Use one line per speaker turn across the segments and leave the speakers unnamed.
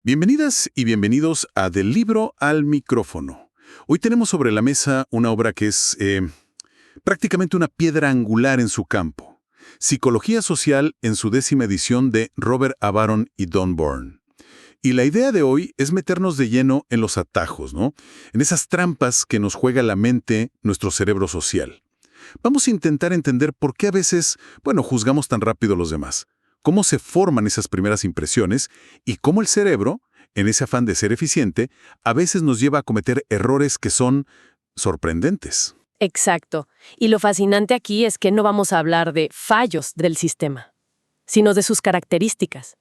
Bienvenidas y bienvenidos a Del libro al micrófono. Hoy tenemos sobre la mesa una obra que es prácticamente una piedra angular en su campo. Psicología social en su 10ª edición de Robert Avaron y Don Born. Y la idea de hoy es meternos de lleno en los atajos, ¿no? En esas trampas que nos juega la mente, nuestro cerebro social. Vamos a intentar entender por qué a veces, juzgamos tan rápido a los demás. Cómo se forman esas primeras impresiones y cómo el cerebro, en ese afán de ser eficiente, a veces nos lleva a cometer errores que son sorprendentes.
Exacto. Y lo fascinante aquí es que no vamos a hablar de fallos del sistema, sino de sus características.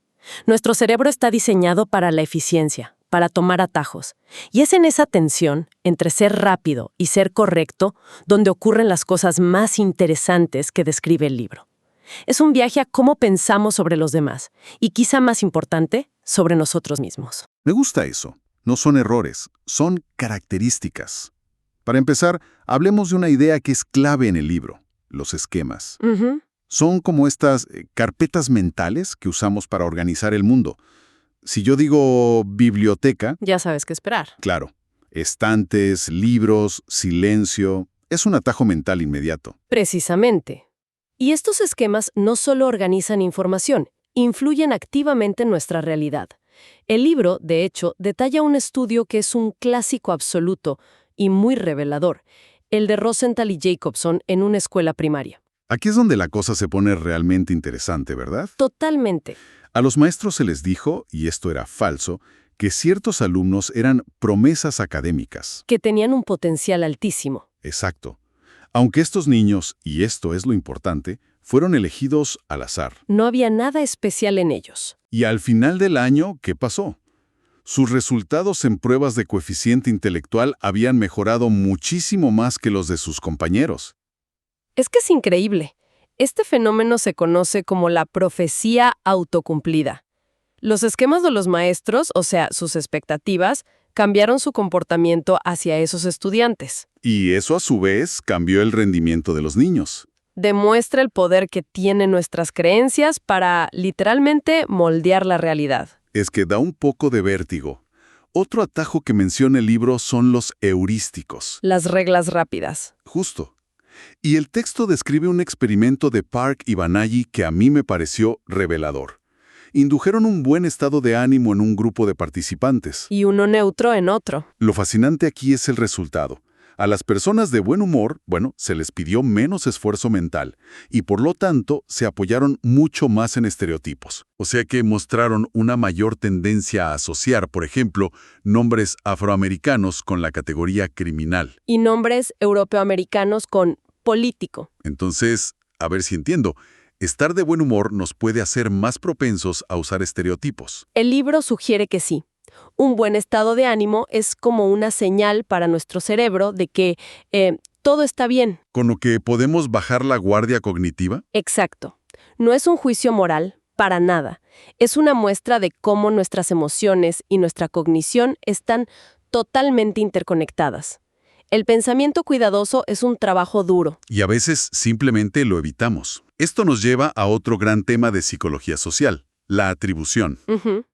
Nuestro cerebro está diseñado para la eficiencia, para tomar atajos. Y es en esa tensión entre ser rápido y ser correcto donde ocurren las cosas más interesantes que describe el libro. Es un viaje a cómo pensamos sobre los demás y, quizá más importante, sobre nosotros mismos.
Me gusta eso. No son errores, son características. Para empezar, hablemos de una idea que es clave en el libro, los esquemas. Son como estas carpetas mentales que usamos para organizar el mundo. Si yo digo biblioteca...
Ya sabes qué esperar.
Claro, estantes, libros, silencio... Es un atajo mental inmediato.
Precisamente. Y estos esquemas no solo organizan información, influyen activamente en nuestra realidad. El libro, de hecho, detalla un estudio que es un clásico absoluto y muy revelador, el de Rosenthal y Jacobson en una escuela primaria.
Aquí es donde la cosa se pone realmente interesante, ¿verdad?
Totalmente.
A los maestros se les dijo, y esto era falso, que ciertos alumnos eran promesas académicas.
Que tenían un potencial altísimo.
Exacto. Aunque estos niños, y esto es lo importante, fueron elegidos al azar.
No había nada especial en ellos.
Y al final del año, ¿qué pasó? Sus resultados en pruebas de coeficiente intelectual habían mejorado muchísimo más que los de sus compañeros.
Es que es increíble. Este fenómeno se conoce como la profecía autocumplida. Los esquemas de los maestros, o sea, sus expectativas, cambiaron su comportamiento hacia esos estudiantes.
Y eso a su vez cambió el rendimiento de los niños.
Demuestra el poder que tienen nuestras creencias para, literalmente, moldear la realidad.
Es que da un poco de vértigo. Otro atajo que menciona el libro son los heurísticos.
Las reglas rápidas.
Justo. Y el texto describe un experimento de Park y Banayi que a mí me pareció revelador. Indujeron un buen estado de ánimo en un grupo de participantes.
Y uno neutro en otro.
Lo fascinante aquí es el resultado. A las personas de buen humor, se les pidió menos esfuerzo mental y por lo tanto se apoyaron mucho más en estereotipos. O sea que mostraron una mayor tendencia a asociar, por ejemplo, nombres afroamericanos con la categoría criminal.
Y nombres europeoamericanos con político.
Entonces, a ver si entiendo. Estar de buen humor nos puede hacer más propensos a usar estereotipos.
El libro sugiere que sí. Un buen estado de ánimo es como una señal para nuestro cerebro de que todo está bien.
¿Con lo que podemos bajar la guardia cognitiva?
Exacto. No es un juicio moral, para nada. Es una muestra de cómo nuestras emociones y nuestra cognición están totalmente interconectadas. El pensamiento cuidadoso es un trabajo duro.
Y a veces simplemente lo evitamos. Esto nos lleva a otro gran tema de psicología social, la atribución.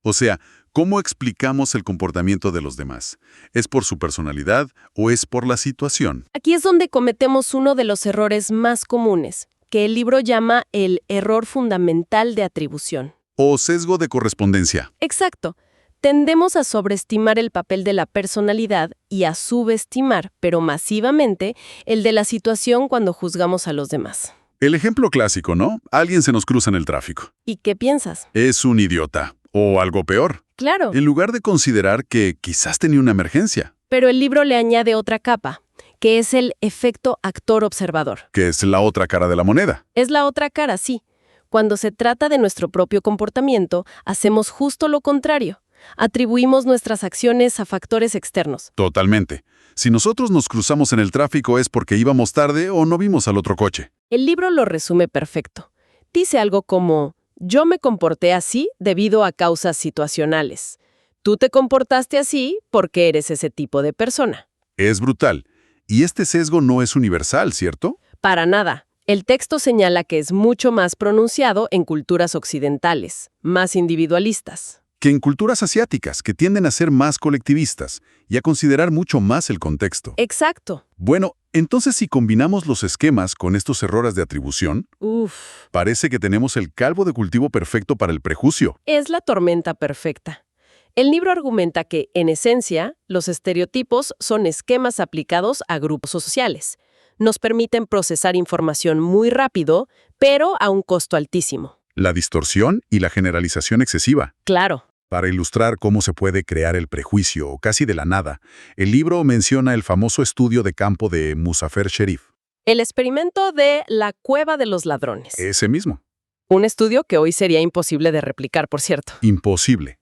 O sea, ¿cómo explicamos el comportamiento de los demás? ¿Es por su personalidad o es por la situación?
Aquí es donde cometemos uno de los errores más comunes, que el libro llama el error fundamental de atribución.
O sesgo de correspondencia.
Exacto. Tendemos a sobreestimar el papel de la personalidad y a subestimar, pero masivamente, el de la situación cuando juzgamos a los demás.
El ejemplo clásico, ¿no? Alguien se nos cruza en el tráfico.
¿Y qué piensas?
Es un idiota. O algo peor.
Claro.
En lugar de considerar que quizás tenía una emergencia.
Pero el libro le añade otra capa, que es el efecto actor-observador.
Que es la otra cara de la moneda.
Es la otra cara, sí. Cuando se trata de nuestro propio comportamiento, hacemos justo lo contrario. Atribuimos nuestras acciones a factores externos.
Totalmente. Si nosotros nos cruzamos en el tráfico es porque íbamos tarde o no vimos al otro coche.
El libro lo resume perfecto. Dice algo como: yo me comporté así debido a causas situacionales. Tú te comportaste así porque eres ese tipo de persona.
Es brutal. Y este sesgo no es universal, ¿cierto?
Para nada. El texto señala que es mucho más pronunciado en culturas occidentales, más individualistas.
que en culturas asiáticas, que tienden a ser más colectivistas y a considerar mucho más el contexto.
Exacto.
Bueno, entonces si combinamos los esquemas con estos errores de atribución,
Uf,
parece que tenemos el caldo de cultivo perfecto para el prejuicio.
es la tormenta perfecta. El libro argumenta que, en esencia, los estereotipos son esquemas aplicados a grupos sociales. Nos permiten procesar información muy rápido, pero a un costo altísimo.
La distorsión y la generalización excesiva.
Claro.
Para ilustrar cómo se puede crear el prejuicio casi de la nada, el libro menciona el famoso estudio de campo de Muzafer Sherif.
El experimento de la cueva de los ladrones.
Ese mismo.
Un estudio que hoy sería imposible de replicar, por cierto.
Imposible.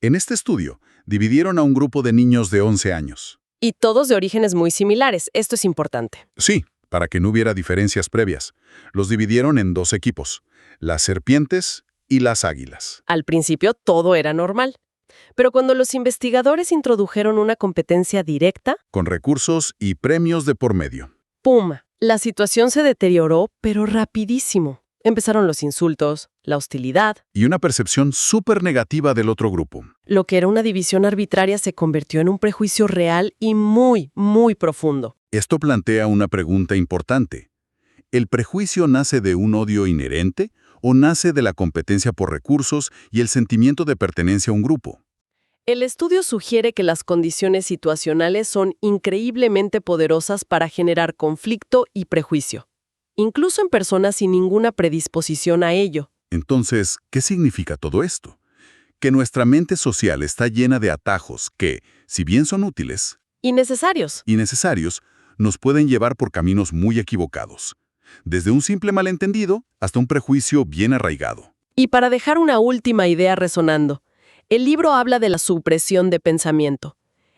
En este estudio, dividieron a un grupo de niños de 11 años.
Y todos de orígenes muy similares. Esto es importante.
Sí, para que no hubiera diferencias previas. Los dividieron en dos equipos, las serpientes y las águilas.
Al principio todo era normal. Pero cuando los investigadores introdujeron una competencia directa,
Con recursos y premios de por medio.
¡pum! La situación se deterioró, pero rapidísimo. Empezaron los insultos, la hostilidad.
Y una percepción súper negativa del otro grupo.
Lo que era una división arbitraria se convirtió en un prejuicio real y muy, muy profundo.
Esto plantea una pregunta importante. ¿El prejuicio nace de un odio inherente o nace de la competencia por recursos y el sentimiento de pertenencia a un grupo?
El estudio sugiere que las condiciones situacionales son increíblemente poderosas para generar conflicto y prejuicio, incluso en personas sin ninguna predisposición a ello.
Entonces, ¿qué significa todo esto? Que nuestra mente social está llena de atajos que, si bien son útiles
Innecesarios.
y necesarios, nos pueden llevar por caminos muy equivocados. Desde un simple malentendido hasta un prejuicio bien arraigado.
Y para dejar una última idea resonando, el libro habla de la supresión de pensamiento.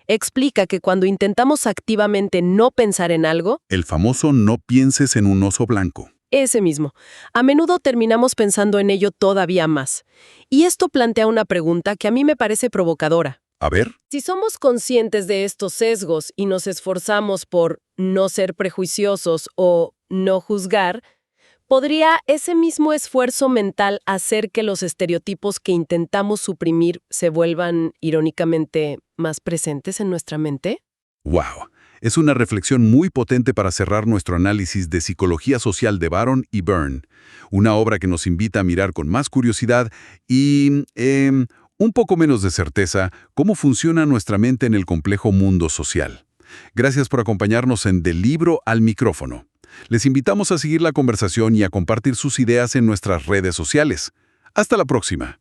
Explica que cuando intentamos activamente no pensar en algo,
El famoso no pienses en un oso blanco.
ese mismo, a menudo terminamos pensando en ello todavía más. Y esto plantea una pregunta que a mí me parece provocadora.
A ver,
Si somos conscientes de estos sesgos y nos esforzamos por no ser prejuiciosos o no juzgar, ¿podría ese mismo esfuerzo mental hacer que los estereotipos que intentamos suprimir se vuelvan, irónicamente, más presentes en nuestra mente?
wow. Es una reflexión muy potente para cerrar nuestro análisis de psicología social de Baron y Byrne, una obra que nos invita a mirar con más curiosidad y, un poco menos de certeza, cómo funciona nuestra mente en el complejo mundo social. Gracias por acompañarnos en Del Libro al Micrófono. Les invitamos a seguir la conversación y a compartir sus ideas en nuestras redes sociales. Hasta la próxima.